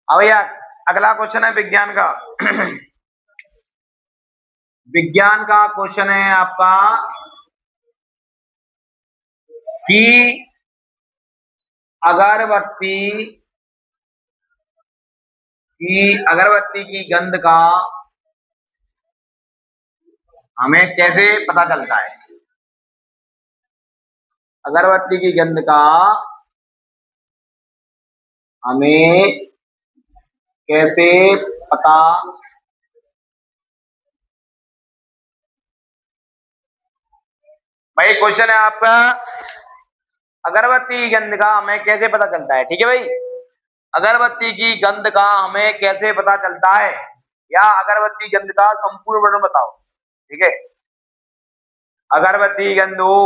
अब भैया अगला क्वेश्चन है विज्ञान का। विज्ञान का क्वेश्चन है आपका कि अगरबत्ती अगरबत्ती की गंध का हमें कैसे पता चलता है। अगरबत्ती की गंध का हमें कैसे पता, भाई क्वेश्चन है आपका अगरबत्ती की गंध का हमें कैसे पता चलता है। ठीक है भाई, अगरबत्ती की गंध का हमें कैसे पता चलता है, या अगरबत्ती गंध का संपूर्ण वर्णन बताओ। ठीक है, अगरबत्ती की गंध हो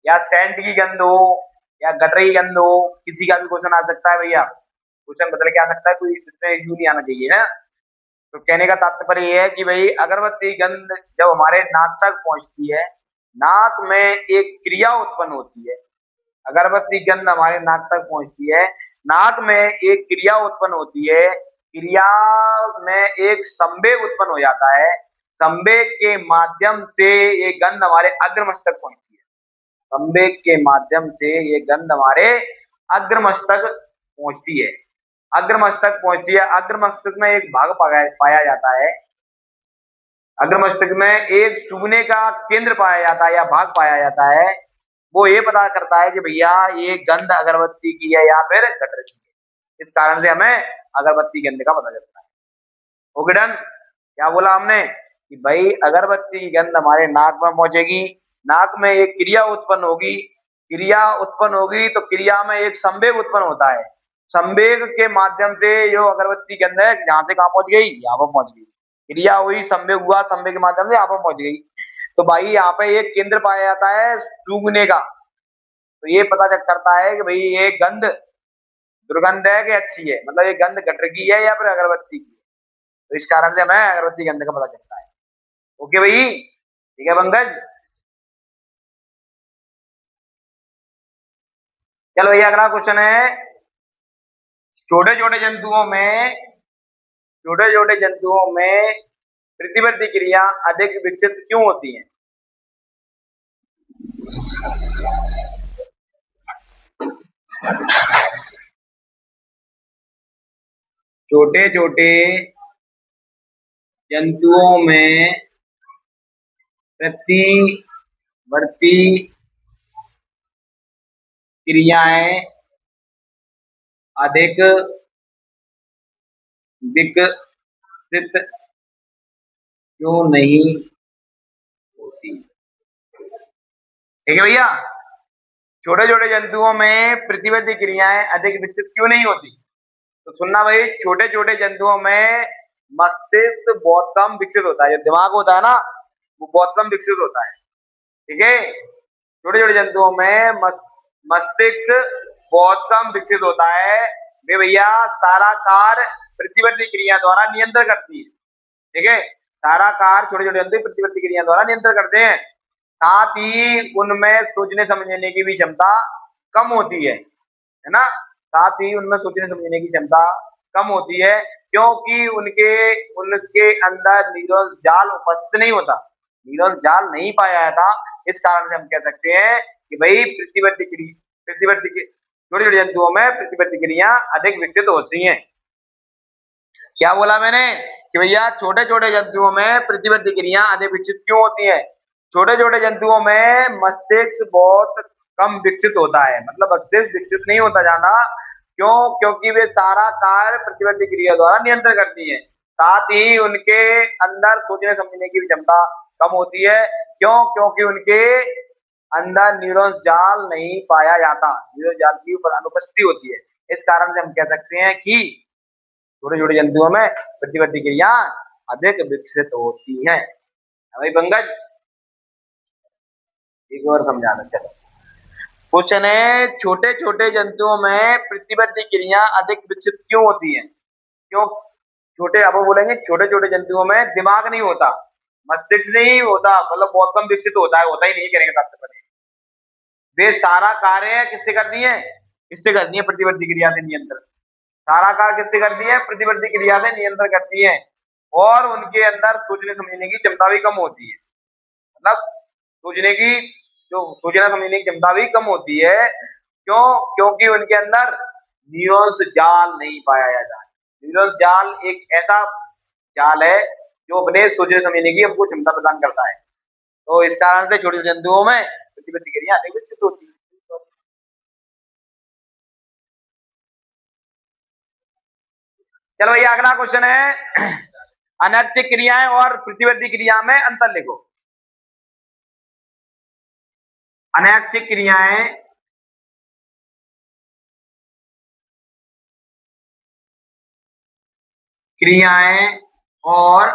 या सेंट की गंध हो या गटर की गंध हो, किसी का भी क्वेश्चन आ सकता है भैया। क्वेश्चन बदल के आ सकता है, कोई इसमें इश्यू नहीं आना चाहिए ना। तो कहने का तात्पर्य यह है कि भाई अगरबत्ती की गंध जब हमारे नाक तक पहुंचती है, नाक में एक क्रिया उत्पन्न होती है। अगरबत्ती की गंध हमारे नाक तक पहुंचती है, नाक में एक क्रिया उत्पन्न होती है, क्रिया में एक संवेग उत्पन्न हो जाता है, संवेग के माध्यम से ये गंध हमारे अग्रमस्तक पहुंचती है। संवेग के माध्यम से ये गंध हमारे अग्रमस्तक पहुंचती है। अग्रमस्तक पहुंचती है, अग्रमस्तक में एक भाग पाया जाता है, अग्रमस्तक में एक सूंघने का केंद्र पाया जाता है या भाग पाया जाता है। वो ये पता करता है कि भैया ये गंध अगरबत्ती की है या फिर गटर की है। इस कारण से हमें अगरबत्ती गंध का पता चलता है। Okay done. क्या बोला हमने कि भाई अगरबत्ती की गंध हमारे नाक में पहुंचेगी, नाक में एक क्रिया उत्पन्न होगी, क्रिया उत्पन्न होगी तो क्रिया में एक संवेग उत्पन्न होता है, संवेग के माध्यम से जो अगरबत्ती गंध है जहां से कहां पहुंच गई, यहाँ पर पहुंच गई। क्रिया हुई, संवेग हुआ, संवेग के माध्यम से यहाँ पर पहुंच गई। तो भाई यहाँ पे एक केंद्र पाया जाता है सूंघने का, तो ये पता चल करता है कि भाई ये गंध दुर्गंध है कि अच्छी है, मतलब ये गंध गटर की है या फिर अगरबत्ती की है। तो इस कारण से हमें अगरबत्ती गंध का पता चलता है। ओके भाई, ठीक है पंकज। चलो भैया अगला क्वेश्चन है, छोटे छोटे जंतुओं में छोटे छोटे जंतुओं में प्रतिवर्ती क्रिया अधिक विकसित क्यों होती है। छोटे छोटे जंतुओं में प्रतिवर्ती क्रियाएं अधिक विकसित क्यों नहीं होती। ठीक है भैया, छोटे छोटे जंतुओं में प्रतिवर्ती क्रियाएं अधिक विकसित क्यों नहीं होती। तो सुनना भाई, छोटे छोटे जंतुओं में मस्तिष्क बहुत कम विकसित होता है, जो दिमाग होता है ना वो बहुत कम विकसित होता है। ठीक है, छोटे छोटे जंतुओं में मस्तिष्क बहुत कम विकसित होता है, वे भैया सारा कार्य प्रतिवर्ती क्रिया द्वारा नियंत्रण करती है। ठीक है, सारा कार्य छोटे छोटे जंतु प्रतिवर्ती क्रिया द्वारा नियंत्रण करते हैं। साथ ही उनमें सोचने समझने की भी क्षमता कम होती है ना। साथ ही उनमें सोचने समझने की क्षमता कम होती है, क्योंकि उनके उनके अंदर न्यूरल जाल उपस्थित नहीं होता, न्यूरल जाल नहीं पाया जाता। इस कारण से हम कह सकते हैं कि भाई प्रतिवर्ती छोटे छोटे जंतुओं में प्रतिवर्ती क्रिया अधिक विकसित होती हैं। क्या बोला मैंने कि भैया छोटे छोटे जंतुओं में प्रतिवर्ती क्रिया अधिक विकसित क्यों होती है। छोटे छोटे जंतुओं में मस्तिष्क बहुत कम विकसित होता है, मतलब मस्तिष्क विकसित नहीं होता ज्यादा। क्यों? क्योंकि वे सारा कार्य प्रतिवर्ती क्रिया द्वारा नियंत्रण करती है। साथ ही उनके अंदर सोचने समझने की क्षमता कम होती है। क्यों? क्योंकि उनके अंदर न्यूरॉन्स जाल नहीं पाया जाता, न्यूरॉन जाल की अनुपस्थिति होती है। इस कारण से हम कह सकते हैं कि छोटे छोटे जंतुओं में प्रतिवर्ती क्रिया अधिक विकसित होती है। भाई पंकज एक और समझा दो। चलो क्वेश्चन है, छोटे छोटे जंतुओं में प्रतिवर्ती क्रिया अधिक विकसित क्यों होती है। क्यों छोटे, अब वो बोलेंगे छोटे छोटे जंतुओं में दिमाग नहीं होता, मस्तिष्क नहीं होता, मतलब बहुत कम विकसित होता ही नहीं करेंगे सबसे पहले। वे सारा कार्य किससे करती है, इससे करती है प्रतिवर्ती क्रिया से नियंत्रण। सारा कार्य किससे करती है? प्रतिवर्ती क्रिया से नियंत्रण करती है और उनके अंदर सोचने समझने की क्षमता भी कम होती है। मतलब सोचने की जो सोचना समझने की क्षमता भी कम होती है। क्यों? क्योंकि उनके अंदर न्यूरॉन्स जाल नहीं पाया जाता है। न्यूरॉन्स जाल एक ऐसा जाल है जो अपने सोचने समझने की हमको क्षमता प्रदान करता है। तो इस कारण से छोटे जंतुओं में प्रतिवर्ती क्रिया अधिक विकसित होती है। चलो भैया अगला क्वेश्चन है अनैच्छिक क्रियाएं और प्रतिवर्ती क्रिया में अंतर लिखो। अनैच्छिक क्रियाएं क्रियाएं और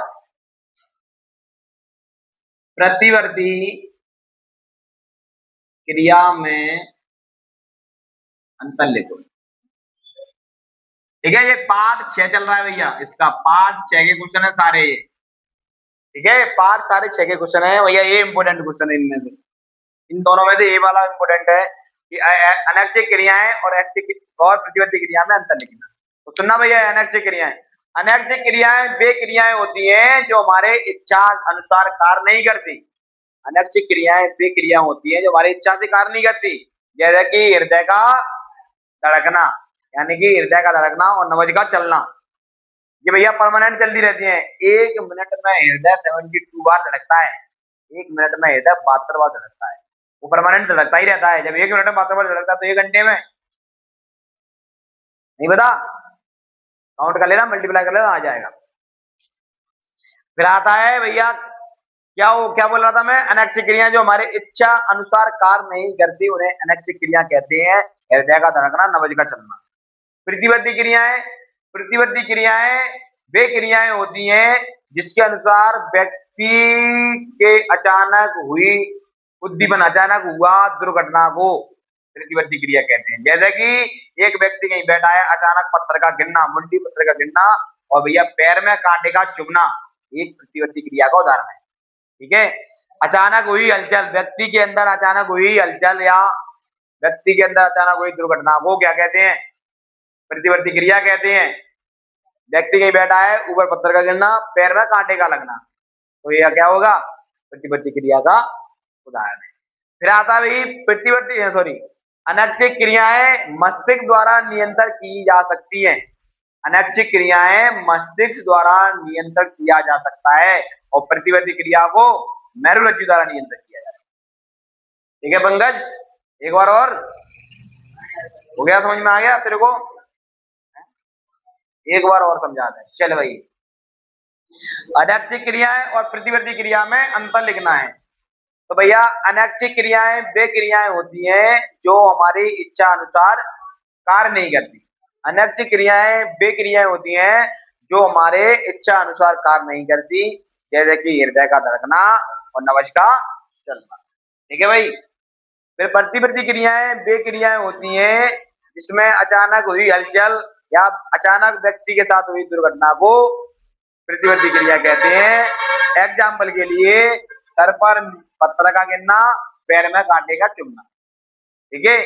प्रतिवर्ती क्रिया में अंतर लिखो। ठीक है, ये पार्ट 6 चल रहा है भैया, इसका पार्ट 6 के क्वेश्चन है सारे ये। ठीक है, पार्ट सारे 6 के क्वेश्चन है भैया, ये इंपोर्टेंट क्वेश्चन है इनमें से। इन दोनों में से ये वाला इंपोर्टेंट है कि अनैच्छिक क्रियाएं और ऐच्छिक और प्रतिवर्ती क्रिया में अंतर लिखना। तो सुनना भैया, अनैच्छिक क्रियाएं। अनैच्छिक क्रियाएं वे क्रियाएं होती हैं जो हमारे इच्छा अनुसार कार्य नहीं करती। अनैच्छिक क्रियाएं वे क्रिया होती हैं जो हमारी इच्छा से कार्य नहीं करती। जैसे कि हृदय का धड़कना, यानी कि हृदय का धड़कना और नब्ज का चलना, ये भैया परमानेंट चलती रहती है। 1 मिनट में हृदय 72 बार धड़कता है। 1 मिनट में हृदय 72 बार धड़कता है। वो परमानेंट धड़कता ही रहता है। जब 1 मिनट में 72 बार धड़कता है तो 1 घंटे में नहीं पता, काउंट कर लेना, मल्टीप्लाई कर लेना, आ जाएगा। फिर आता है भैया क्या बोल रहा था मैं? अनैच्छिक क्रियाएं जो हमारे इच्छा अनुसार कार्य नहीं करती उन्हें अनैच्छिक क्रिया कहते हैं। हृदय का धड़कना, नब्ज का चलना। प्रतिवर्ती क्रियाएं, प्रतिवर्ती क्रियाएं वे क्रियाएं होती हैं जिसके अनुसार व्यक्ति के अचानक हुई उद्दीपन, अचानक हुआ दुर्घटना को प्रतिवर्ती क्रिया कहते हैं। जैसे कि एक व्यक्ति कहीं बैठा है, अचानक पत्थर का गिरना, मुंडी पत्थर का गिरना और भैया पैर में कांटे का चुभना, एक प्रतिवर्ती क्रिया का उदाहरण है। ठीक है, अचानक हुई हलचल, व्यक्ति के अंदर अचानक हुई हलचल या व्यक्ति के अंदर अचानक हुई दुर्घटना को क्या कहते हैं? प्रतिवर्ती क्रिया कहते हैं। व्यक्ति कहीं बैठा है, ऊपर पत्थर का गिरना, पैर में कांटे का लगना, तो यह क्या होगा? प्रतिवर्ती क्रिया का उदाहरण है। फिर आता है भाई प्रतिवर्ती सॉरी अनैच्छिक क्रियाएं मस्तिष्क द्वारा नियंत्रण की जा सकती हैं। अनैच्छिक क्रियाएं मस्तिष्क द्वारा नियंत्रण किया जा सकता है और प्रतिवर्ती क्रिया को मेरुरज्जु द्वारा नियंत्रित किया जाता है। ठीक है पंकज, एक बार और हो गया, समझ में आ गया तेरे को? एक बार और समझा दें, चल भाई। अनैच्छिक क्रियाएं और प्रतिवर्ती क्रिया में अंतर लिखना है। तो भैया अनैच्छिक क्रियाएं वे क्रियाएं होती हैं जो हमारी इच्छा अनुसार कार्य नहीं करती। अनैच्छिक क्रियाएं वे क्रियाएं होती हैं जो हमारे इच्छा अनुसार कार्य नहीं करती, जैसे कि हृदय का धड़कना और नब्ज का चलना। ठीक है भाई। फिर प्रतिवर्ती क्रियाएं वे क्रियाएं होती हैं जिसमें अचानक हुई हलचल या अचानक व्यक्ति के साथ हुई दुर्घटना को प्रतिवर्ती क्रिया कहते हैं। एग्जाम्पल के लिए सर पर पत्थर का गिरना, पैर में कांटे का चुभना। ठीक है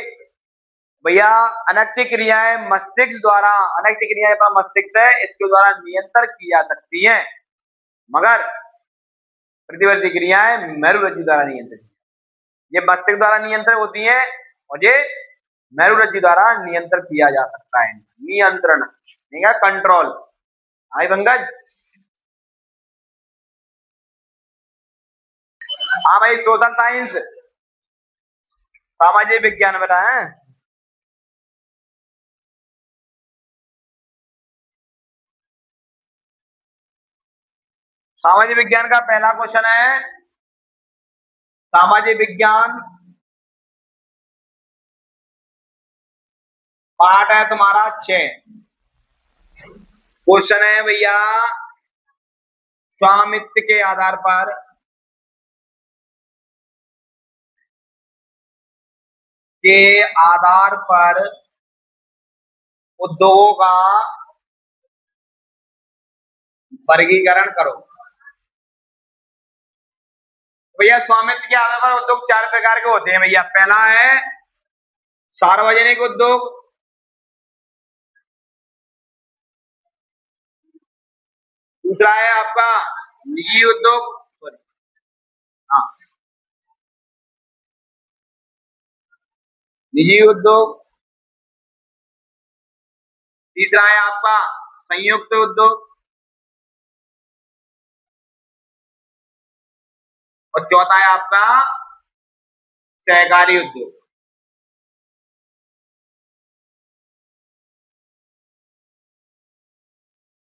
भैया, अनैच्छिक क्रियाएं मस्तिष्क द्वारा, अनैच्छिक क्रियाएं पर मस्तिष्क है इसके द्वारा नियंत्रण की जा सकती है, मगर प्रतिवर्ती क्रियाएं मेरुरज्जु द्वारा नियंत्रित। ये मस्तिष्क द्वारा नियंत्रण होती है और ये मेरुरज्जु द्वारा नियंत्रण किया जा सकता है। नियंत्रण नहीं है, कंट्रोल। आई पंकज? हाँ भाई, सोशल साइंस, सामाजिक विज्ञान बेटा है। सामाजिक विज्ञान का पहला क्वेश्चन है, सामाजिक विज्ञान पार्ट है तुम्हारा 6। क्वेश्चन है भैया, स्वामित्व के आधार पर उद्योगों का वर्गीकरण करो। भैया स्वामित्व के आधार पर उद्योग 4 प्रकार के होते हैं भैया। पहला है सार्वजनिक उद्योग, दूसरा है आपका निजी उद्योग, सॉरी, हाँ, निजी उद्योग। तीसरा है आपका संयुक्त उद्योग, और चौथा है आपका सहकारी उद्योग।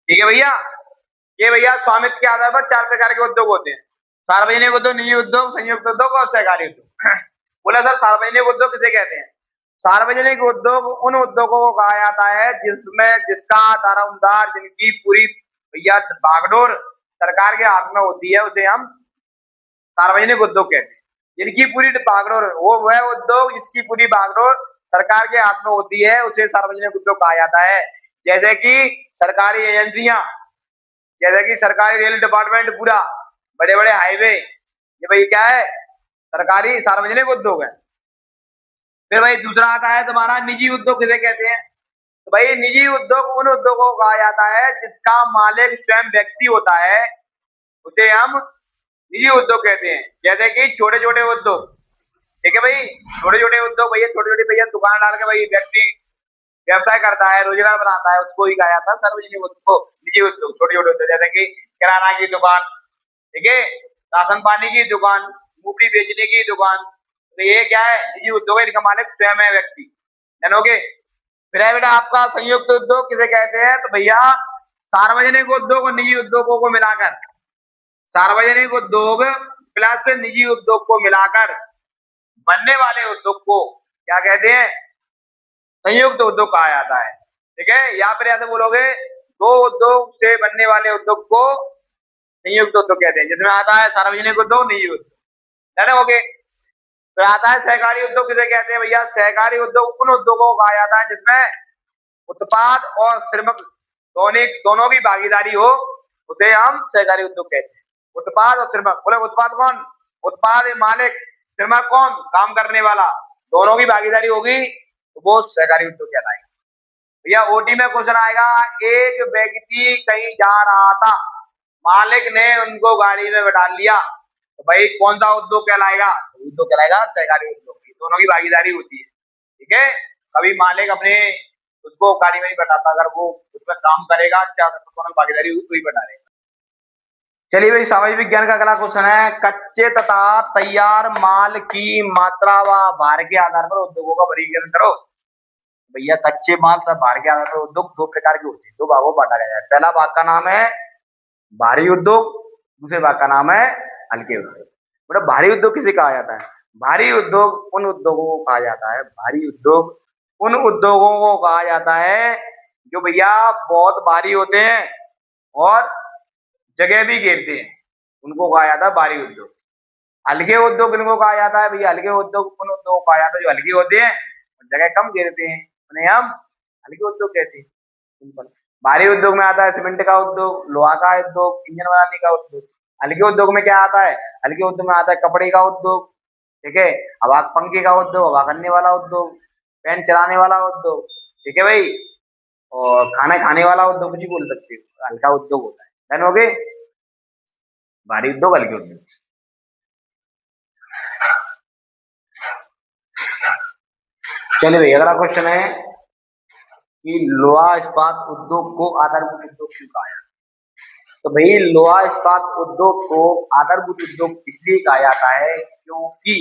ठीक है भैया, ये भैया स्वामित्व के आधार पर 4 प्रकार के उद्योग होते हैं। सार्वजनिक उद्योग, निजी उद्योग, संयुक्त उद्योग और सहकारी उद्योग। बोला सर सार्वजनिक उद्योग किसे कहते हैं? सार्वजनिक उद्योग उन उद्योगों को कहा जाता है जिसमें जिसका दारोमदार जिनकी पूरी भैया बागडोर सरकार के हाथ में होती है, उसे हम सार्वजनिक उद्योग कहते हैं। जिनकी पूरी बागडोर, वो वह उद्योग जिसकी पूरी बागडोर सरकार के हाथ में होती है, उसे सार्वजनिक उद्योग कहा जाता है। जैसे कि सरकारी एजेंसियां, जैसे कि सरकारी रेल डिपार्टमेंट, पूरा बड़े बड़े हाईवे, ये भाई क्या है? सरकारी सार्वजनिक उद्योग है। फिर भाई दूसरा आता है तुम्हारा निजी उद्योग किसे कहते हैं? तो भाई निजी उद्योग उन उद्योगों को कहा जाता है जिसका मालिक स्वयं व्यक्ति होता है, उसे हम निजी उद्योग कहते हैं। जैसे कि छोटे छोटे उद्योग, ठीक है भाई, छोटे छोटे उद्योग भैया, छोटे छोटे भैया दुकान डाल के भाई व्यक्ति व्यवसाय करता है, रोजगार बनाता है, उसको ही कहा जाता है सार्वजनिक उद्योग, निजी उद्योग। छोटे छोटे उद्योग जैसे कि किराना की दुकान, ठीक है, राशन पानी की दुकान, मूंगफली बेचने की दुकान, तो ये क्या है? निजी उद्योग है, इनका मालिक स्वयं है व्यक्ति, जानोगे। फिर है बेटा आपका संयुक्त उद्योग किसे कहते हैं? तो भैया सार्वजनिक उद्योग और निजी उद्योगों को मिलाकर, सार्वजनिक उद्योग प्लस निजी उद्योग को मिलाकर बनने वाले उद्योग को क्या कहते हैं? संयुक्त उद्योग कहा जाता है। ठीक है, या फिर ऐसे बोलोगे दो उद्योग से बनने वाले उद्योग को संयुक्त उद्योग कहते हैं, जिसमें आता है सार्वजनिक उद्योग, निजी उद्योग, जाने होगे। फिर आता है सहकारी उद्योग किसे कहते हैं? भैया सहकारी उद्योग उन उद्योगों को कहा जाता है जिसमें उत्पाद और श्रमिक दोनों की भागीदारी हो, उसे हम सहकारी उद्योग कहते हैं। उत्पाद और श्रमिक, बोले उत्पाद कौन? उत्पाद मालिक, श्रमिक कौन? काम करने वाला, दोनों की भागीदारी होगी तो वो सहकारी उद्योग कहलाएगा। भैया ओटी में क्वेश्चन आएगा, एक व्यक्ति कहीं जा रहा था, मालिक ने उनको गाड़ी में बैठा लिया, तो भाई कौन सा उद्योग कहलाएगा? उद्योग कहलाएगा सहकारी उद्योग, दोनों की भागीदारी होती है। ठीक है, कभी मालिक अपने उसको गाड़ी में नहीं बैठाता, अगर वो उसमें काम करेगा अच्छा तो दोनों भागीदारी उसको ही बैठा रहेगा। चलिए भाई सामाजिक विज्ञान का अगला क्वेश्चन है, कच्चे तथा तैयार माल की मात्रा व भार के आधार पर उद्योगों का वर्गीकरण करो। भैया कच्चे माल तथा भार के आधार पर उद्योग 2 प्रकार के होते हैं, 2 भागों में बांटा गया है। पहला भाग का नाम है भारी उद्योग, दूसरे भाग का नाम है हल्के उद्योग। मतलब भारी उद्योग किसे कहा जाता है? भारी उद्योग उन उद्योगों को कहा जाता है, भारी उद्योग उन उद्योगों को कहा जाता है जो भैया बहुत भारी होते हैं और जगह भी घेरते हैं, उनको कहा जाता है भारी उद्योग। हल्के उद्योग इनको कहा जाता है भैया, हल्के उद्योग उन उद्योग को कहा जाता है जो हल्के होते हैं और जगह कम घेरते हैं, उन्हें हम हल्के उद्योग कहते हैं। सिंपल। भारी उद्योग में आता है सीमेंट का उद्योग, लोहा का उद्योग, इंजन बनाने का उद्योग। हल्के उद्योग में क्या आता है? हल्के उद्योग में आता है कपड़े का उद्योग, ठीक है, हवा पंखे का उद्योग, हवा करने वाला उद्योग, फैन चलाने वाला उद्योग, ठीक है भाई, और खाना खाने वाला उद्योग, कुछ भी बोल सकते हो, हल्का उद्योग होता है। डन हो गए? भारी उद्योग, हल्के उद्योग। चलिए भाई अगला क्वेश्चन है कि लोहा इस्पात उद्योग को आधारभूत उद्योग क्यों कहा जाता है? तो भाई लोहा इस्पात उद्योग को आधारभूत उद्योग इसलिए कहा जाता है क्योंकि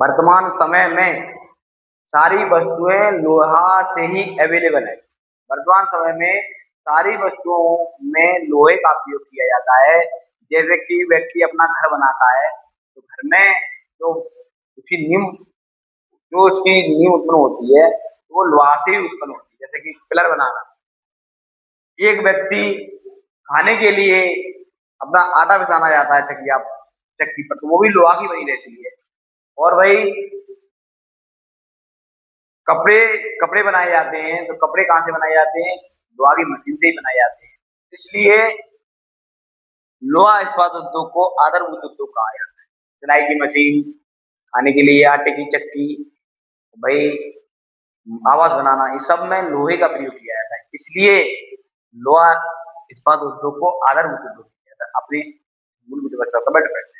वर्तमान समय में सारी वस्तुएं लोहा से ही अवेलेबल है। वर्तमान समय में सारी वस्तुओं में लोहे का उपयोग किया जाता है। जैसे कि व्यक्ति अपना घर बनाता है तो घर में जो उसकी नींव, जो उसकी नींव उत्पन्न होती है वो लोहा से ही उत्पन्न होती है। जैसे कि पिलर बनाना, एक व्यक्ति खाने के लिए अपना आटा पिसाना जाता है चक्की पर, तो वो भी लोहा की बनी रहती है। और भाई कपड़े कपड़े बनाए जाते हैं, तो कपड़े कहाँ से बनाए जाते हैं? लोहा की मशीन से ही बनाए जाते हैं। इसलिए लोहा इस्पात उद्योग को आधारभूत उद्योग कहा जाता है। सिलाई की मशीन, खाने के लिए आटे की चक्की, भाई आवास बनाना, इस सब में लोहे का प्रयोग किया जाता है, इसलिए लोहा इस्पात उद्योग को आधारभूत उद्योग अपनी मूलभूत व्यवस्था पर डिपेंड है।